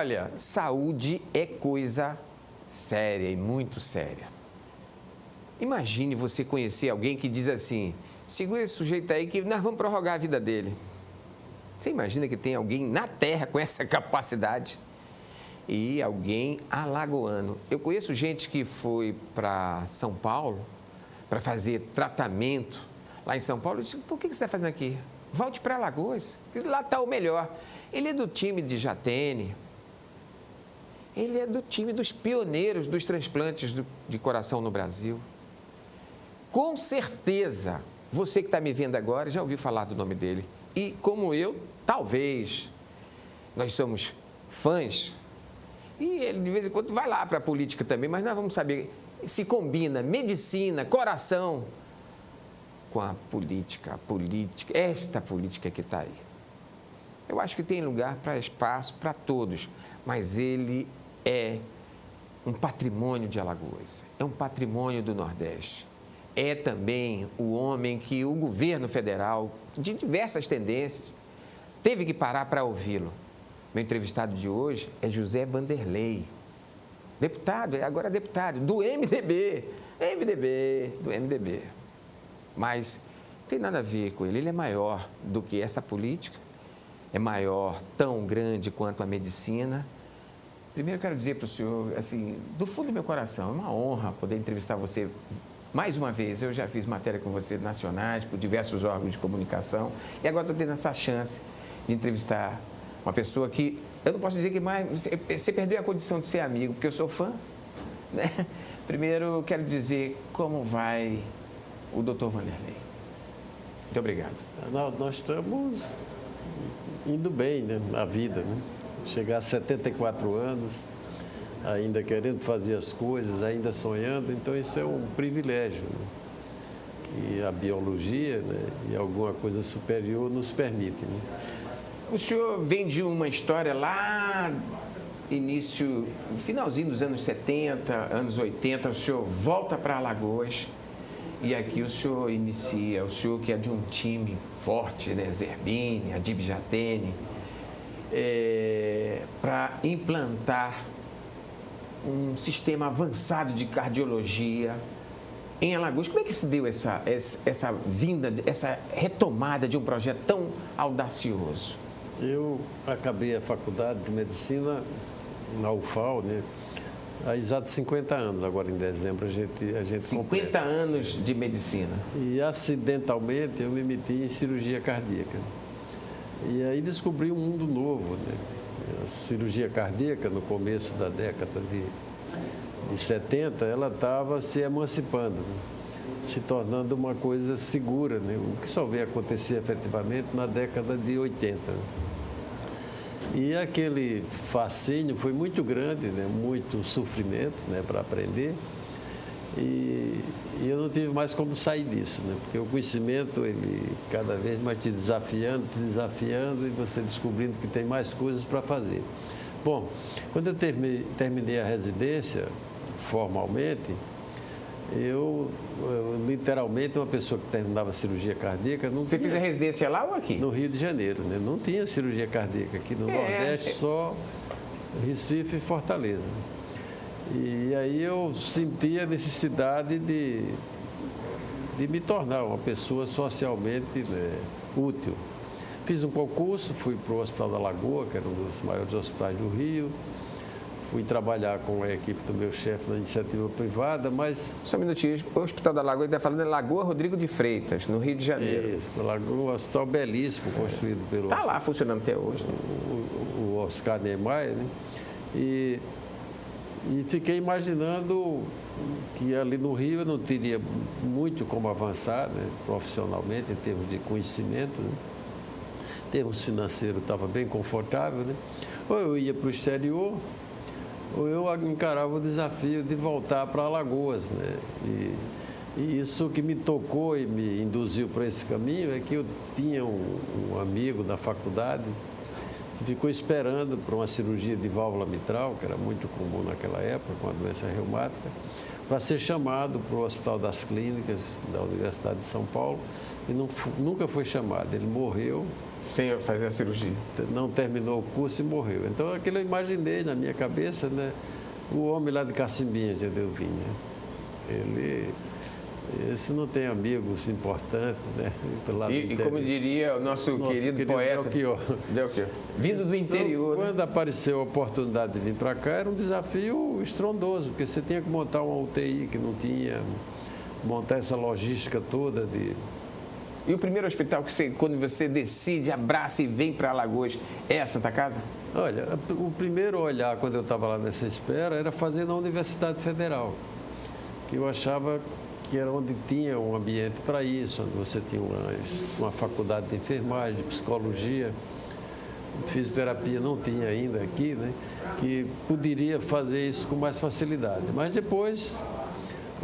Olha, saúde é coisa séria e muito séria. Imagine você conhecer alguém que diz assim, segura esse sujeito aí que nós vamos prorrogar a vida dele. Você imagina que tem alguém na Terra com essa capacidade? E alguém alagoano. Eu conheço gente que foi para São Paulo para fazer tratamento lá em São Paulo. Eu disse, por que você está fazendo aqui? Volte para Alagoas, que lá está o melhor. Ele é do time de Jatene. Ele é do time dos pioneiros dos transplantes de coração no Brasil. Com certeza, você que está me vendo agora já ouviu falar do nome dele. E como eu, talvez, nós somos fãs. E ele, de vez em quando, vai lá para a política também, mas nós vamos saber se combina medicina, coração, com a política, esta política que está aí. Eu acho que tem lugar para espaço para todos, mas ele é um patrimônio de Alagoas, é um patrimônio do Nordeste. É também o homem que o governo federal, de diversas tendências, teve que parar para ouvi-lo. Meu entrevistado de hoje é José Vanderlei, deputado, agora deputado, do MDB, do MDB. Mas não tem nada a ver com ele, ele é maior do que essa política, é maior, tão grande quanto a medicina. Primeiro, eu quero dizer para o senhor, assim, do fundo do meu coração, é uma honra poder entrevistar você mais uma vez. Eu já fiz matéria com você nacionais, por diversos órgãos de comunicação, e agora estou tendo essa chance de entrevistar uma pessoa que, eu não posso dizer que mais, você perdeu a condição de ser amigo, porque eu sou fã, né? Primeiro, eu quero dizer como vai o doutor Vanderlei. Muito obrigado. Nós estamos indo bem, né, na vida, né? Chegar a 74 anos, ainda querendo fazer as coisas, ainda sonhando, então isso é um privilégio, né? Que a biologia, né, e alguma coisa superior nos permite, né? O senhor vem de uma história lá, finalzinho dos anos 70, anos 80, o senhor volta para Alagoas e aqui o senhor inicia, o senhor que é de um time forte, né, Zerbini, Adib Jatene, para implantar um sistema avançado de cardiologia em Alagoas. Como é que se deu essa vinda, essa retomada de um projeto tão audacioso? Eu acabei a faculdade de medicina na UFAL, né? Há exatos 50 anos, agora em dezembro a gente 50 completa. anos de medicina. E acidentalmente eu me meti em cirurgia cardíaca. E aí descobri um mundo novo, né? A cirurgia cardíaca, no começo da década de 70, ela estava se emancipando, né? Se tornando uma coisa segura, né? O que só veio acontecer efetivamente na década de 80. E aquele fascínio foi muito grande, né? Muito sofrimento, né? Para aprender. E eu não tive mais como sair disso, né? Porque o conhecimento, ele cada vez mais te desafiando, e você descobrindo que tem mais coisas para fazer. Bom, quando eu terminei a residência, formalmente, eu literalmente, uma pessoa que terminava cirurgia cardíaca... Você fez a residência lá ou aqui? No Rio de Janeiro, né? Não tinha cirurgia cardíaca aqui no Nordeste, só Recife e Fortaleza. E aí eu senti a necessidade de me tornar uma pessoa socialmente, né, útil. Fiz um concurso, fui para o Hospital da Lagoa, que era um dos maiores hospitais do Rio. Fui trabalhar com a equipe do meu chefe na iniciativa privada, mas... Só um minutinho, o Hospital da Lagoa, ele está falando de Lagoa Rodrigo de Freitas, no Rio de Janeiro. Isso, da Lagoa, um hospital belíssimo, construído pelo... Está lá funcionando até hoje. O Oscar Niemeyer, né? E fiquei imaginando que ali no Rio eu não teria muito como avançar, né, profissionalmente, em termos de conhecimento, né? Em termos financeiros estava bem confortável, né? Ou eu ia para o exterior, ou eu encarava o desafio de voltar para Alagoas, né? E isso que me tocou e me induziu para esse caminho é que eu tinha um amigo da faculdade que ficou esperando para uma cirurgia de válvula mitral, que era muito comum naquela época, com a doença reumática, para ser chamado para o Hospital das Clínicas da Universidade de São Paulo, e nunca foi chamado. Ele morreu Sem fazer a cirurgia. Não terminou o curso e morreu. Então, aquilo eu imaginei na minha cabeça, né? O homem lá de Cacimbinha, de onde eu vinha. Esse não tem amigos importantes, né? E como diria o nosso querido poeta Belchior, vindo do interior. Então, quando apareceu a oportunidade de vir para cá, era um desafio estrondoso, porque você tinha que montar uma UTI que não tinha, montar essa logística toda de... E o primeiro hospital que quando você decide, abraça e vem para Alagoas, é a Santa Casa? Olha, o primeiro olhar, quando eu estava lá nessa espera, era fazer na Universidade Federal, que eu achava que era onde tinha um ambiente para isso, onde você tinha uma faculdade de enfermagem, de psicologia, fisioterapia não tinha ainda aqui, né? Que poderia fazer isso com mais facilidade. Mas depois,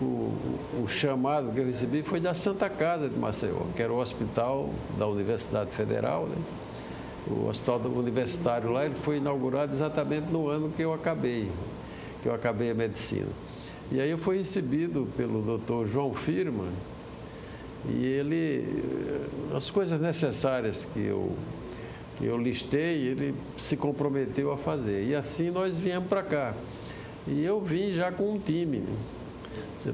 o chamado que eu recebi foi da Santa Casa de Maceió, que era o hospital da Universidade Federal, né? O hospital universitário lá, ele foi inaugurado exatamente no ano que eu acabei a medicina. E aí eu fui recebido pelo doutor João Firman, e ele, as coisas necessárias que eu listei, ele se comprometeu a fazer. E assim nós viemos para cá. E eu vim já com um time.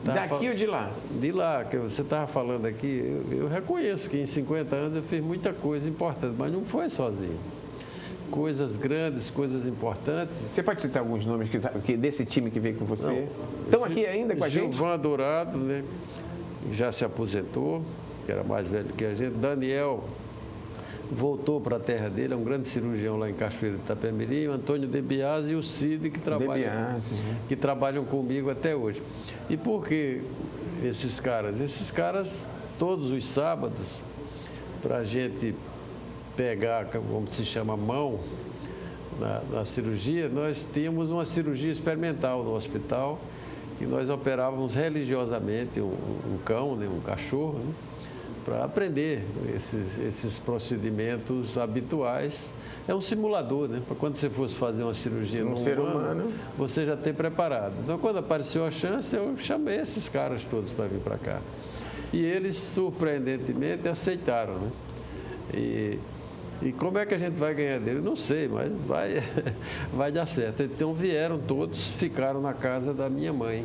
Daqui ou de lá? De lá, que você estava falando aqui, eu reconheço que em 50 anos eu fiz muita coisa importante, mas não foi sozinho. Coisas grandes, coisas importantes. Você pode citar alguns nomes desse time que veio com você? Não. Estão aqui ainda com a gente? Gilvan Dourado, né, já se aposentou, que era mais velho que a gente. Daniel voltou para a terra dele, é um grande cirurgião lá em Cachoeira de Itapemirim. Antônio De Biasi e o Cid, que trabalham comigo até hoje. E por que esses caras? Esses caras, todos os sábados, para a gente pegar, como se chama, mão na cirurgia, nós tínhamos uma cirurgia experimental no hospital, que nós operávamos religiosamente um cão, né, um cachorro, né, para aprender esses procedimentos habituais. É um simulador, né? Para quando você fosse fazer uma cirurgia no ser humano, você já ter preparado. Então, quando apareceu a chance, eu chamei esses caras todos para vir para cá. E eles, surpreendentemente, aceitaram, né? E como é que a gente vai ganhar dele? Não sei, mas vai dar certo. Então, vieram todos, ficaram na casa da minha mãe.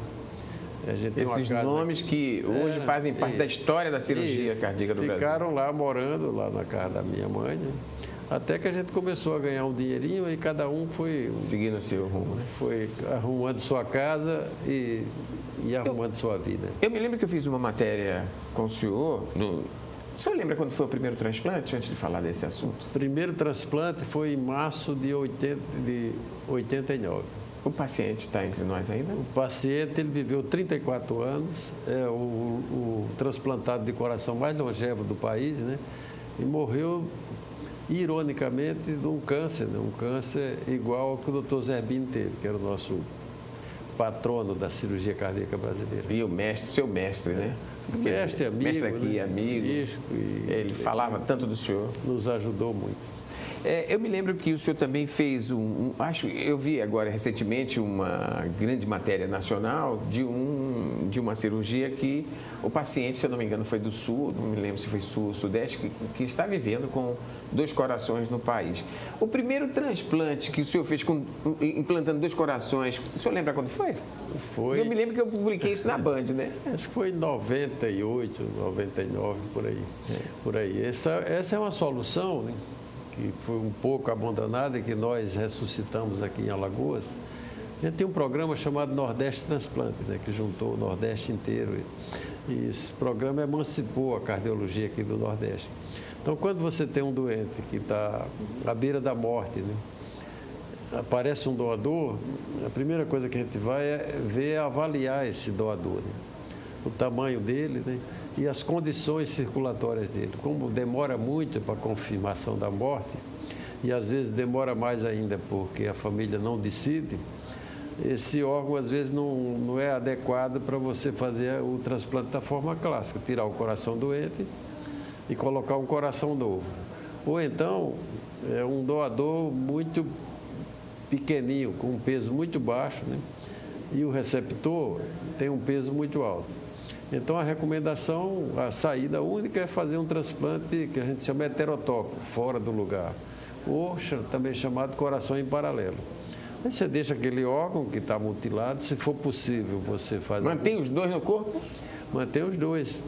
Esses nomes que hoje fazem parte da história da cirurgia cardíaca do Brasil. Ficaram lá, morando lá na casa da minha mãe, né? Até que a gente começou a ganhar um dinheirinho e cada um foi... seguindo o seu rumo, né? Foi arrumando sua casa e arrumando sua vida. Eu me lembro que eu fiz uma matéria com o senhor. O senhor lembra quando foi o primeiro transplante, antes de falar desse assunto? O primeiro transplante foi em março de 89. O paciente está entre nós ainda? O paciente, ele viveu 34 anos, é o transplantado de coração mais longevo do país, né? E morreu, ironicamente, de um câncer, né? Um câncer igual ao que o Dr. Zerbini teve, que era o nosso patrono da cirurgia cardíaca brasileira. E o mestre, seu mestre, né? Mestre, amigo. Mestre aqui, né? Amigo. Ele falava tanto do senhor. Nos ajudou muito. Eu me lembro que o senhor também fez eu vi agora recentemente uma grande matéria nacional de uma cirurgia que o paciente, se eu não me engano, foi do Sul, não me lembro se foi Sul ou Sudeste, que está vivendo com 2 corações no país. O primeiro transplante que o senhor fez implantando 2 corações, o senhor lembra quando foi? Foi. Eu me lembro que eu publiquei isso na Band, né? Acho que foi em 98, 99, por aí. Por aí. Essa é uma solução, né, que foi um pouco abandonada e que nós ressuscitamos aqui em Alagoas. A gente tem um programa chamado Nordeste Transplante, né, que juntou o Nordeste inteiro. E esse programa emancipou a cardiologia aqui do Nordeste. Então, quando você tem um doente que está à beira da morte, né, aparece um doador, a primeira coisa que a gente vai avaliar esse doador, né, o tamanho dele, né, e as condições circulatórias dele. Como demora muito para a confirmação da morte, e às vezes demora mais ainda porque a família não decide, esse órgão às vezes não é adequado para você fazer o transplante da forma clássica, tirar o coração doente e colocar um coração novo. Ou então, é um doador muito pequenininho, com um peso muito baixo, né? E o receptor tem um peso muito alto. Então, a recomendação, a saída única é fazer um transplante que a gente chama heterotópico, fora do lugar, ou também chamado coração em paralelo. Aí você deixa aquele órgão que está mutilado, se for possível, você faz... Mantém os dois no corpo? Mantém os dois.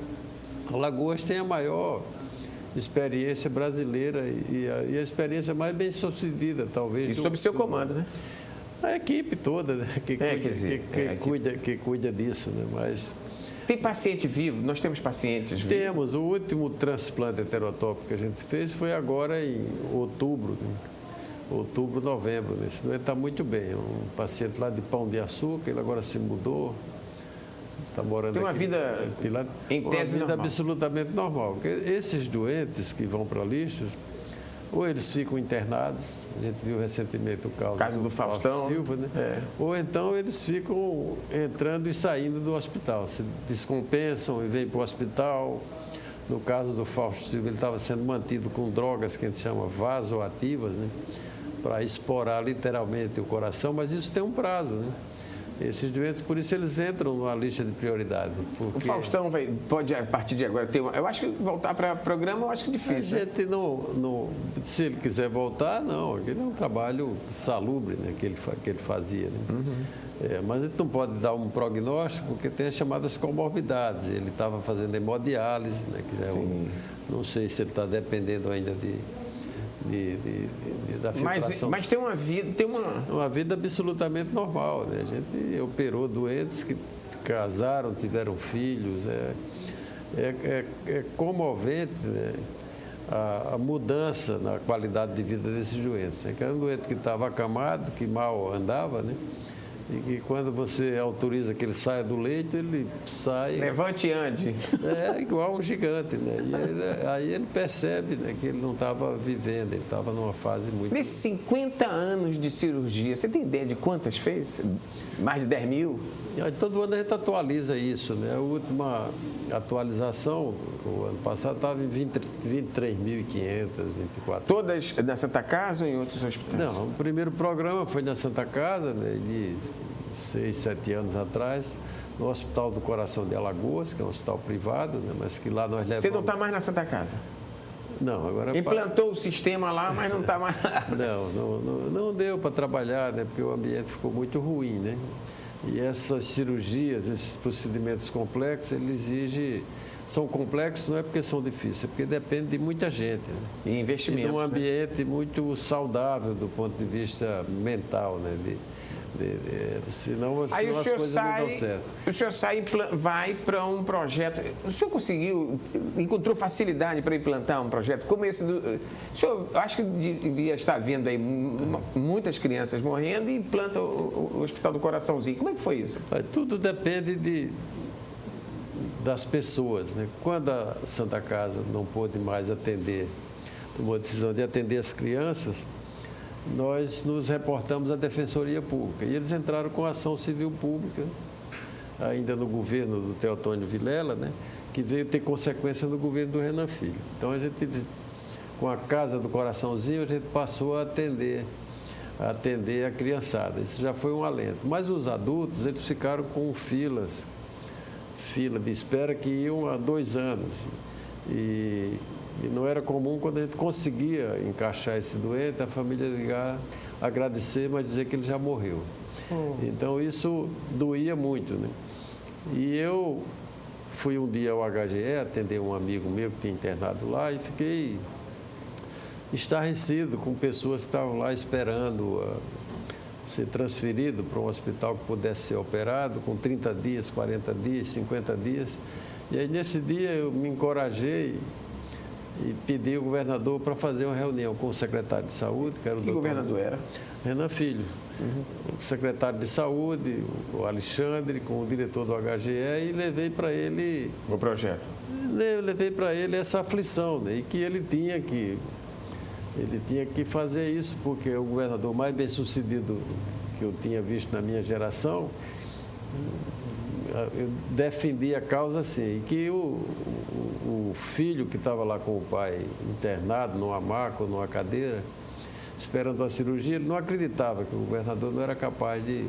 Alagoas tem a maior experiência brasileira e a experiência mais bem sucedida, talvez. E sob seu comando, né? A equipe toda, né? que cuida disso, né? Mas tem paciente vivo? Nós temos pacientes vivos? temos. O último transplante heterotópico que a gente fez foi agora em outubro, né? Outubro, novembro. Né? Esse doente está muito bem. É um paciente lá de Pão de Açúcar, ele agora se mudou. Está morando tem uma aqui, vida em tese uma vida normal. absolutamente normal. Porque esses doentes que vão para listas, ou eles ficam internados, a gente viu recentemente o caso do Faustão Silva, né? Ou então eles ficam entrando e saindo do hospital, se descompensam e vêm para o hospital. No caso do Fausto Silva, ele estava sendo mantido com drogas que a gente chama vasoativas, né? Para explorar literalmente o coração, mas isso tem um prazo, né? Esses doentes, por isso eles entram numa lista de prioridade. Porque... O Faustão pode, a partir de agora, ter uma... Eu acho que voltar para o programa, eu acho que é difícil. A gente não, se ele quiser voltar, não. Aquele é um trabalho salubre, né, que ele fazia. Né? Uhum. Mas a gente não pode dar um prognóstico, porque tem as chamadas comorbidades. Ele estava fazendo hemodiálise, né, que já é não sei se ele está dependendo ainda da filtração. Mas tem uma vida... Uma vida absolutamente normal. Né? A gente operou doentes que casaram, tiveram filhos. É comovente, né? A mudança na qualidade de vida desses doentes. Né? Que era um doente que estava acamado, que mal andava, né? E que quando você autoriza que ele saia do leito, ele sai... Levante e ande. É igual um gigante, né? E aí ele percebe, né, que ele não estava vivendo, ele estava numa fase muito... Nesses 50 anos de cirurgia, você tem ideia de quantas fez? Mais de 10 mil? Todo ano a gente atualiza isso, né? A última atualização, o ano passado, estava em 23.500, 24. Todas na Santa Casa ou em outros hospitais? Não, o primeiro programa foi na Santa Casa, né, de 6, 7 anos atrás, no Hospital do Coração de Alagoas, que é um hospital privado, né, mas que lá nós levamos... Você não está mais na Santa Casa? Não, agora... Implantou o sistema lá, mas não está mais lá. Não deu para trabalhar, né, porque o ambiente ficou muito ruim, né? E essas cirurgias, esses procedimentos complexos, eles exigem... São complexos não é porque são difíceis, é porque depende de muita gente. Né? E investimento. E de um ambiente muito saudável do ponto de vista mental, né? Senão as coisas não dão certo. O senhor vai para um projeto. O senhor encontrou facilidade para implantar um projeto como esse do. O senhor acho que devia estar vendo aí muitas crianças morrendo e implanta o Hospital do Coraçãozinho. Como é que foi isso? Tudo depende das pessoas, né? Quando a Santa Casa não pôde mais atender, tomou a decisão de atender as crianças, nós nos reportamos à Defensoria Pública e eles entraram com ação civil pública, ainda no governo do Teotônio Vilela, né, que veio ter consequência no governo do Renan Filho. Então, a gente, com a Casa do Coraçãozinho, a gente passou a atender a criançada. Isso já foi um alento. Mas os adultos, eles ficaram com fila de espera que iam há 2 anos. E não era comum, quando a gente conseguia encaixar esse doente, a família ligar, agradecer, mas dizer que ele já morreu. Então, isso doía muito, né? E eu fui um dia ao HGE atender um amigo meu que tinha internado lá e fiquei estarrecido com pessoas que estavam lá esperando ser transferido para um hospital que pudesse ser operado com 30 dias, 40 dias, 50 dias. E aí, nesse dia, eu me encorajei e pedi ao governador para fazer uma reunião com o secretário de saúde, que era o doutor... Que governador era? Renan Filho. O secretário de saúde, o Alexandre, com o diretor do HGE, e levei para ele... O projeto? Levei para ele essa aflição, né? E que ele tinha que fazer isso, porque o governador mais bem-sucedido que eu tinha visto na minha geração, eu defendi a causa assim, e que o filho que estava lá com o pai internado numa maca ou numa cadeira, esperando a cirurgia, ele não acreditava que o governador não era capaz de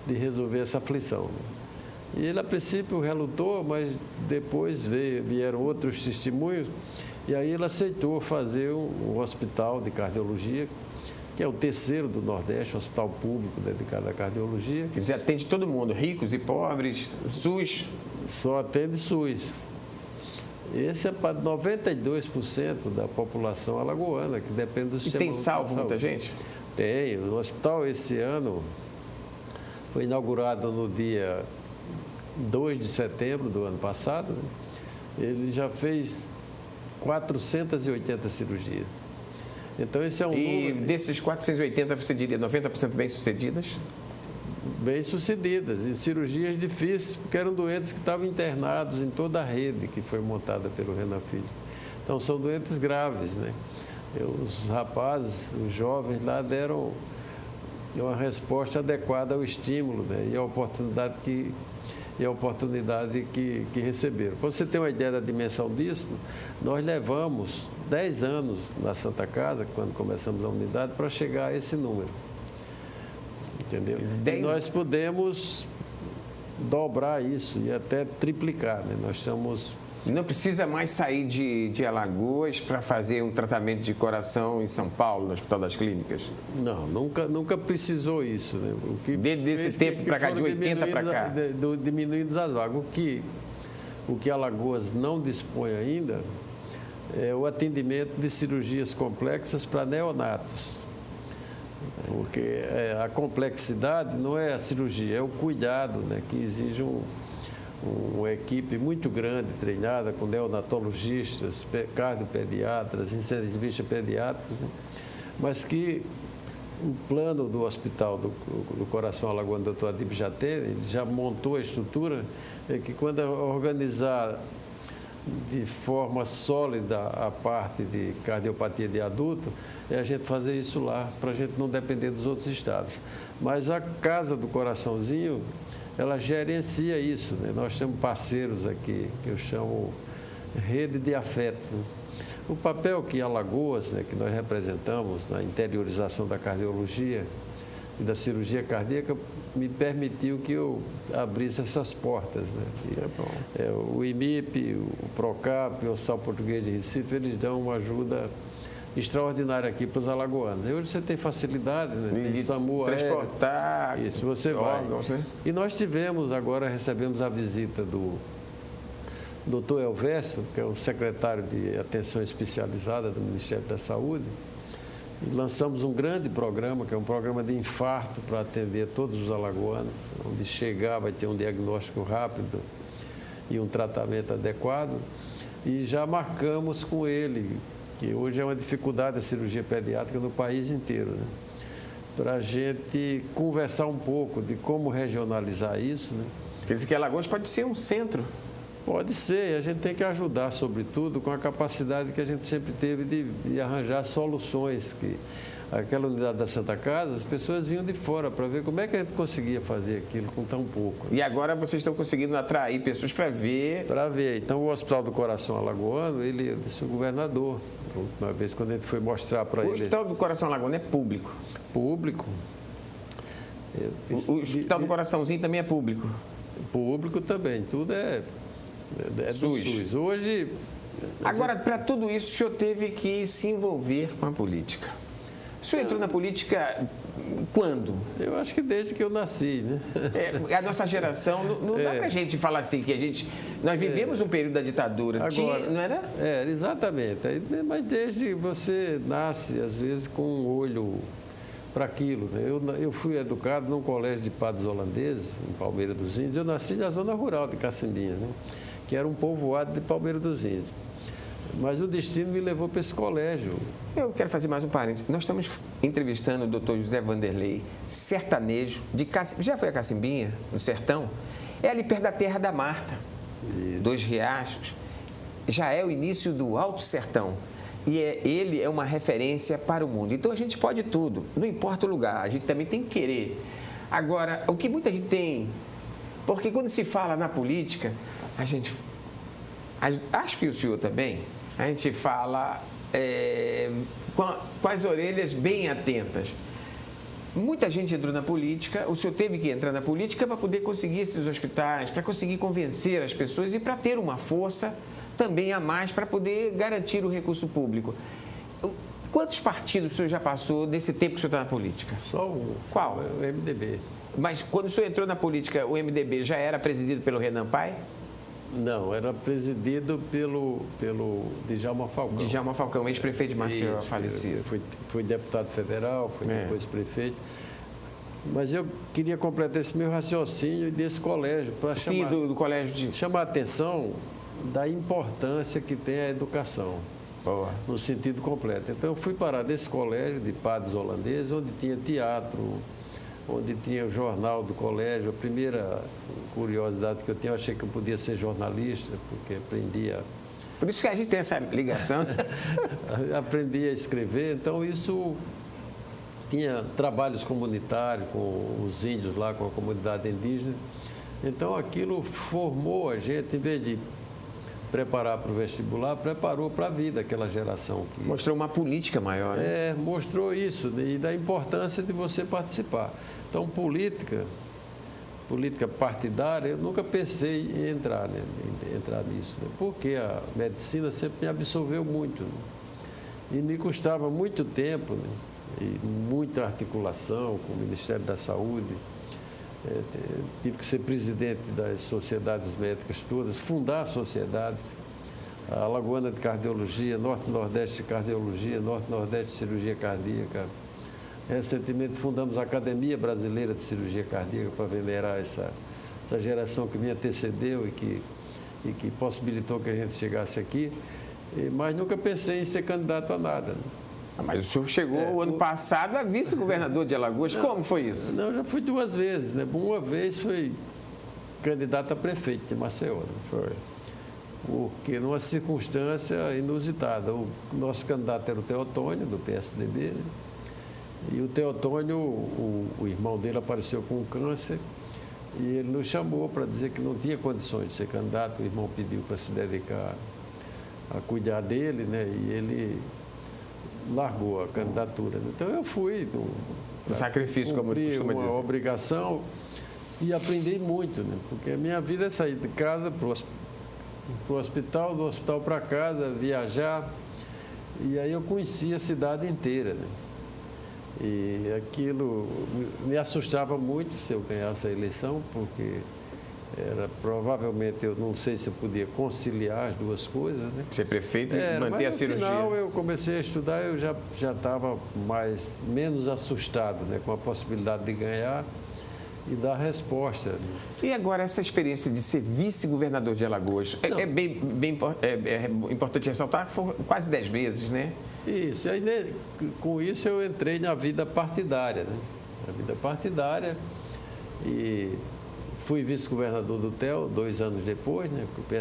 resolver essa aflição. E ele, a princípio, relutou, mas depois vieram outros testemunhos, e aí ele aceitou fazer um hospital de cardiologia, que é o terceiro do Nordeste, um hospital público dedicado à cardiologia. Quer dizer, atende todo mundo, ricos e pobres, SUS? Só atende SUS. Esse é para 92% da população alagoana, que depende do sistema. E tem salvo muita gente? Tem. O hospital, esse ano, foi inaugurado no dia 2 de setembro do ano passado. Né? Ele já fez 480 cirurgias. Então, esse é um número... E desses 480, você diria 90% bem-sucedidas? Bem-sucedidas, e cirurgias difíceis, porque eram doentes que estavam internados em toda a rede que foi montada pelo Renan Filho. Então, são doentes graves, né? Os rapazes, os jovens lá deram uma resposta adequada ao estímulo, né? E a oportunidade que receberam. Para você ter uma ideia da dimensão disso, nós levamos 10 anos na Santa Casa, quando começamos a unidade, para chegar a esse número. Entendeu? E nós podemos dobrar isso e até triplicar, né? Nós estamos... Não precisa mais sair de Alagoas para fazer um tratamento de coração em São Paulo, no Hospital das Clínicas? Não, nunca precisou isso. Né? O que desde esse tempo para cá, de 80 para cá? Diminuindo as vagas. O que Alagoas não dispõe ainda é o atendimento de cirurgias complexas para neonatos. Porque a complexidade não é a cirurgia, é o cuidado, né, que exige uma equipe muito grande, treinada, com neonatologistas, cardiopediatras, intensivistas pediátricos, né, mas que o plano do Hospital do Coração Alagoano, Dr. Adib já tem, ele já montou a estrutura, é que quando organizar de forma sólida a parte de cardiopatia de adulto, é a gente fazer isso lá, para a gente não depender dos outros estados. Mas a Casa do Coraçãozinho, ela gerencia isso, né? Nós temos parceiros aqui, que eu chamo rede de afeto. O papel que Alagoas, né, que nós representamos na interiorização da cardiologia e da cirurgia cardíaca, me permitiu que eu abrisse essas portas. Né? O IMIP, o PROCAP, o Hospital Português de Recife, eles dão uma ajuda extraordinária aqui para os alagoanos. Hoje você tem facilidade, né? Tem SAMU transportar, isso, você órgãos, vai. Né? E nós recebemos a visita do Dr. Elvésio, que é o secretário de Atenção Especializada do Ministério da Saúde, e lançamos um grande programa, que é um programa de infarto para atender todos os alagoanos, onde chegar vai ter um diagnóstico rápido e um tratamento adequado. E já marcamos com ele, que hoje é uma dificuldade a cirurgia pediátrica no país inteiro, né? Para a gente conversar um pouco de como regionalizar isso. Né? Quer dizer que Alagoas pode ser um centro? Pode ser, e a gente tem que ajudar, sobretudo, com a capacidade que a gente sempre teve de arranjar soluções. Que aquela unidade da Santa Casa, as pessoas vinham de fora para ver como é que a gente conseguia fazer aquilo com tão pouco. E agora vocês estão conseguindo atrair pessoas para ver? Para ver. Então, o Hospital do Coração Alagoano, ele disse o governador, uma vez quando a gente foi mostrar para ele... O Hospital do Coração Alagoano é público? Público. O Hospital do Coraçãozinho também é público? Público também, tudo é SUS. Do SUS. Hoje... Agora, para tudo isso, o senhor teve que se envolver com a política. O senhor entrou na política quando? Eu acho que desde que eu nasci, né? A nossa geração, não dá para a gente falar assim, que nós vivemos um período da ditadura, agora, não era? Exatamente. Mas desde você nasce, às vezes, com um olho para aquilo. Né? Eu fui educado num colégio de padres holandeses, em Palmeira dos Índios. Eu nasci na zona rural de Cacimbinha, né? Que era um povoado de Palmeira dos Índios. Mas o destino me levou para esse colégio. Eu quero fazer mais um parênteses. Nós estamos entrevistando o doutor José Vanderlei, sertanejo, já foi a Cacimbinha, no sertão? É ali perto da terra da Marta, isso. 2 Riachos. Já é o início do Alto Sertão. E ele é uma referência para o mundo. Então a gente pode tudo, não importa o lugar, a gente também tem que querer. Agora, o que muita gente tem... Porque quando se fala na política, a gente... Acho que o senhor também... A gente fala com as orelhas bem atentas. Muita gente entrou na política, o senhor teve que entrar na política para poder conseguir esses hospitais, para conseguir convencer as pessoas e para ter uma força também a mais para poder garantir o recurso público. Quantos partidos o senhor já passou nesse tempo que o senhor está na política? Só um. Qual? O MDB. Mas quando o senhor entrou na política, o MDB já era presidido pelo Renan Pai? Não, era presidido pelo Djalma Falcão. Djalma Falcão, ex-prefeito de Maceió, falecido. Fui deputado federal, fui depois prefeito. Mas eu queria completar esse meu raciocínio desse colégio para chamar, do colégio de... chamar a atenção da importância que tem a educação. Boa. No sentido completo. Então, eu fui parar desse colégio de padres holandeses, onde tinha teatro, onde tinha o jornal do colégio. A primeira curiosidade que eu tinha, eu achei que eu podia ser jornalista, porque aprendia... Por isso que a gente tem essa ligação. Aprendi a escrever, então isso tinha trabalhos comunitários com os índios lá, com a comunidade indígena. Então aquilo formou a gente, em vez de preparar para o vestibular, preparou para a vida aquela geração. Mostrou uma política maior, né? Mostrou isso, e da importância de você participar. Então, política partidária, eu nunca pensei em entrar nisso, né? Porque a medicina sempre me absorveu muito, né? E me custava muito tempo, né? E muita articulação com o Ministério da Saúde. Tive que ser presidente das sociedades médicas todas, fundar sociedades, a Alagoana de Cardiologia, Norte-Nordeste de Cardiologia, Norte-Nordeste de Cirurgia Cardíaca. Recentemente fundamos a Academia Brasileira de Cirurgia Cardíaca para venerar essa geração que me antecedeu e que possibilitou que a gente chegasse aqui, mas nunca pensei em ser candidato a nada, né? Mas o senhor chegou ano passado a vice-governador de Alagoas. Como foi isso? Não, já fui 2 vezes, né? Uma vez fui candidato a prefeito de Maceió. Né? Foi. Porque numa circunstância inusitada. O nosso candidato era o Teotônio, do PSDB, né? E o Teotônio, o irmão dele apareceu com câncer e ele nos chamou para dizer que não tinha condições de ser candidato. O irmão pediu para se dedicar a cuidar dele, né? E ele largou a candidatura. Então eu fui um sacrifício, como ele costuma dizer. Uma obrigação e aprendi muito, né? Porque a minha vida é sair de casa para o hospital, do hospital para casa, viajar. E aí eu conheci a cidade inteira, né? E aquilo me assustava muito se eu ganhasse a eleição, porque provavelmente eu não sei se eu podia conciliar as duas coisas, né? Ser prefeito e manter a cirurgia. No final eu comecei a estudar, eu já estava menos assustado, né, com a possibilidade de ganhar e dar resposta. Né? E agora essa experiência de ser vice-governador de Alagoas, é bem importante ressaltar que foram quase 10 meses, né? Isso, e aí, né, com isso eu entrei na vida partidária, né? Na vida partidária e fui vice-governador do TEL 2 anos depois, né? Porque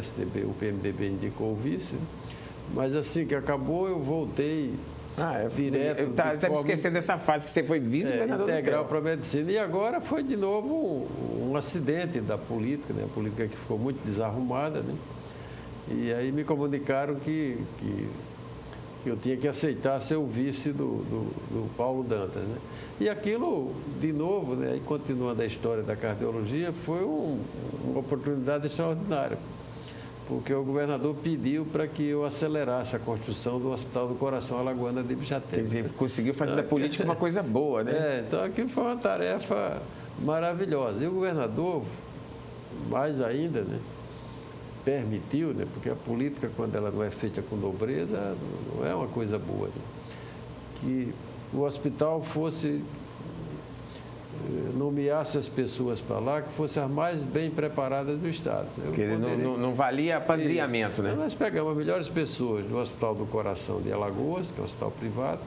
o PMDB indicou o vice, né? Mas assim que acabou eu voltei direto. Eu estava me esquecendo dessa fase que você foi vice-governador do TEL. Integral para a medicina. E agora foi de novo um acidente da política, né? A política que ficou muito desarrumada, né? E aí me comunicaram que eu tinha que aceitar ser o vice do Paulo Dantas, né? E aquilo, de novo, né, aí continuando a história da cardiologia, foi uma oportunidade extraordinária, porque o governador pediu para que eu acelerasse a construção do Hospital do Coração Alagoana de Ibijaté. Quer dizer, conseguiu fazer da política uma coisa boa, né? Então aquilo foi uma tarefa maravilhosa. E o governador, mais ainda, né, permitiu, né, porque a política, quando ela não é feita com nobreza, não é uma coisa boa, né, que o hospital nomeasse as pessoas para lá, que fossem as mais bem preparadas do Estado. Porque não valia apadrinhamento, né? Então, nós pegamos as melhores pessoas do Hospital do Coração de Alagoas, que é um hospital privado,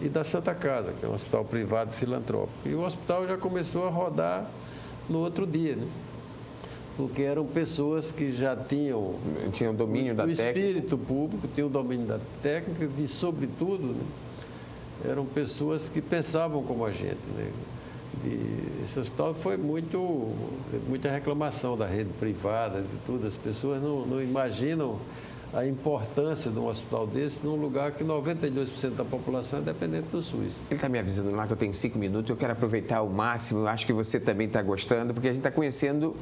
e da Santa Casa, que é um hospital privado filantrópico. E o hospital já começou a rodar no outro dia, né? Porque eram pessoas que já tinham domínio da técnica. O espírito público, tinham o domínio da técnica e, sobretudo, né, eram pessoas que pensavam como a gente, né? E esse hospital foi muita reclamação da rede privada, de tudo. As pessoas não imaginam a importância de um hospital desse num lugar que 92% da população é dependente do SUS. Ele está me avisando lá que eu tenho 5 minutos, eu quero aproveitar ao máximo, eu acho que você também está gostando, porque a gente está conhecendo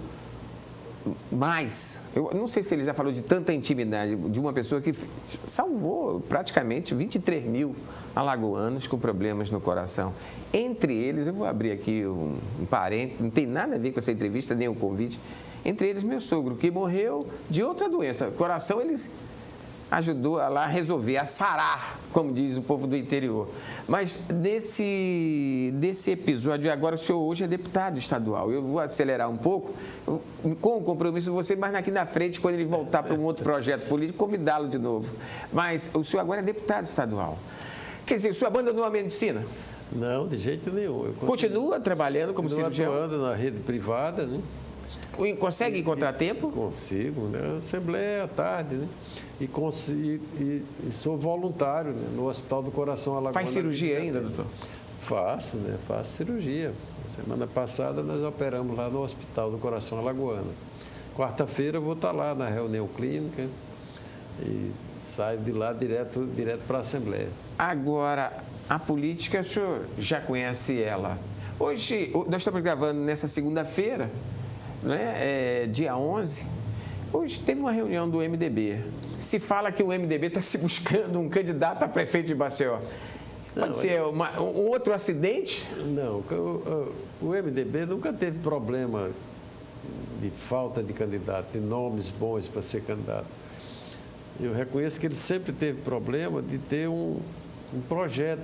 mais. Eu não sei se ele já falou de tanta intimidade de uma pessoa que salvou praticamente 23 mil alagoanos com problemas no coração. Entre eles, eu vou abrir aqui um parênteses, não tem nada a ver com essa entrevista, nem o convite. Entre eles, meu sogro, que morreu de outra doença. Coração, eles ajudou a lá resolver, a sarar, como diz o povo do interior. Mas desse episódio, agora o senhor hoje é deputado estadual. Eu vou acelerar um pouco, com o compromisso de você, mas aqui na frente, quando ele voltar para um outro projeto político, convidá-lo de novo. Mas o senhor agora é deputado estadual. Quer dizer, o senhor abandonou a medicina? Não, de jeito nenhum. Continua trabalhando como cirurgião? Atuando na rede privada, né? Consegue encontrar tempo? Consigo, né? Assembleia à tarde, né? E sou voluntário, né? No Hospital do Coração Alagoano. Faz cirurgia ainda, doutor? Faço, né? Faço cirurgia. Semana passada nós operamos lá no Hospital do Coração Alagoano. Quarta-feira eu vou estar lá na reunião clínica e saio de lá direto para a Assembleia. Agora, a política, o senhor já conhece ela. Hoje, nós estamos gravando nessa segunda-feira, né? Dia 11. Hoje teve uma reunião do MDB. Se fala que o MDB está se buscando um candidato a prefeito de Maceió. Pode ser um outro acidente? Não, o MDB nunca teve problema de falta de candidato, de nomes bons para ser candidato. Eu reconheço que ele sempre teve problema de ter um projeto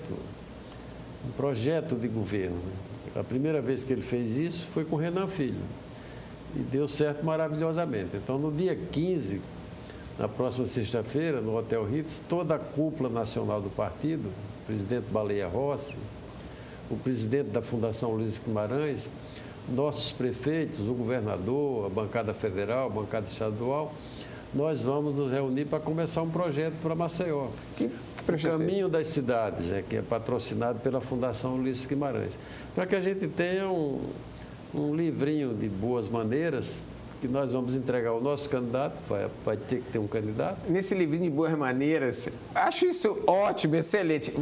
de governo. A primeira vez que ele fez isso foi com o Renan Filho. E deu certo maravilhosamente. Então, no dia 15, na próxima sexta-feira, no Hotel Ritz, toda a cúpula nacional do partido, o presidente Baleia Rossi, o presidente da Fundação Luiz Guimarães, nossos prefeitos, o governador, a bancada federal, a bancada estadual, nós vamos nos reunir para começar um projeto para Maceió. O Caminho das Cidades, que é patrocinado pela Fundação Luiz Guimarães. Para que a gente tenha um livrinho de boas maneiras que nós vamos entregar ao nosso candidato, vai ter que ter um candidato. Nesse livrinho de boas maneiras, acho isso ótimo, excelente.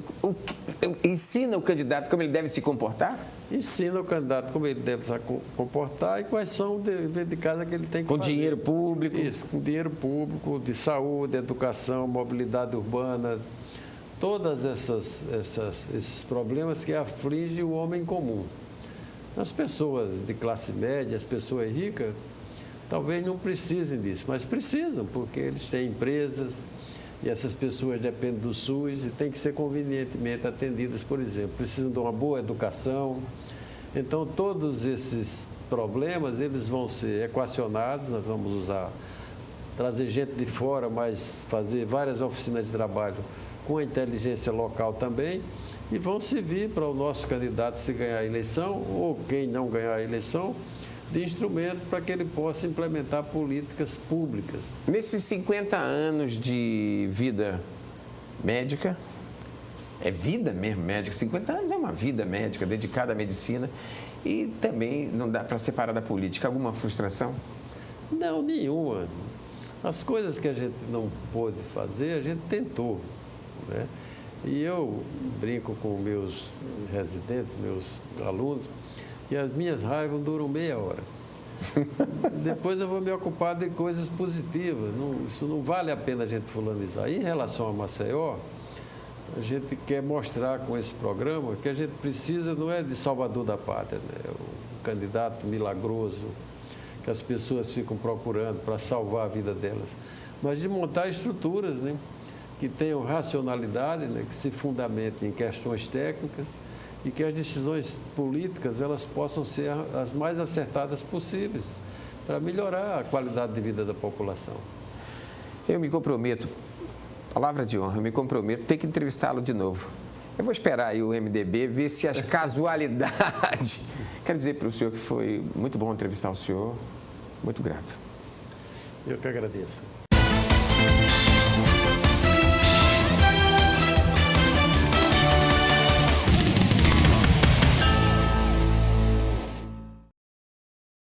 Ensina o candidato como ele deve se comportar? Ensina o candidato como ele deve se comportar e quais são os deveres de casa que ele tem que fazer. Com dinheiro público? Isso, com dinheiro público, de saúde, educação, mobilidade urbana, todos esses problemas que afligem o homem comum. As pessoas de classe média, as pessoas ricas, talvez não precisem disso, mas precisam, porque eles têm empresas e essas pessoas dependem do SUS e têm que ser convenientemente atendidas, por exemplo. Precisam de uma boa educação. Então, todos esses problemas, eles vão ser equacionados, nós vamos trazer gente de fora, mas fazer várias oficinas de trabalho com a inteligência local também, e vão servir para o nosso candidato, se ganhar a eleição, ou quem não ganhar a eleição, de instrumento para que ele possa implementar políticas públicas. Nesses 50 anos de vida médica, é vida mesmo médica, 50 anos é uma vida médica dedicada à medicina, e também não dá para separar da política. Alguma frustração? Não, nenhuma. As coisas que a gente não pôde fazer, a gente tentou, né? E eu brinco com meus residentes, meus alunos, que as minhas raivas duram meia hora. Depois eu vou me ocupar de coisas positivas. Isso não vale a pena a gente fulanizar. E em relação a Maceió, a gente quer mostrar com esse programa que a gente precisa, não é de salvador da pátria, né? O candidato milagroso que as pessoas ficam procurando para salvar a vida delas, mas de montar estruturas, né, que tenham racionalidade, né, que se fundamentem em questões técnicas e que as decisões políticas elas possam ser as mais acertadas possíveis para melhorar a qualidade de vida da população. Eu me comprometo, palavra de honra, eu me comprometo, ter que entrevistá-lo de novo. Eu vou esperar aí o MDB ver se as casualidades... Quero dizer para o senhor que foi muito bom entrevistar o senhor, muito grato. Eu que agradeço.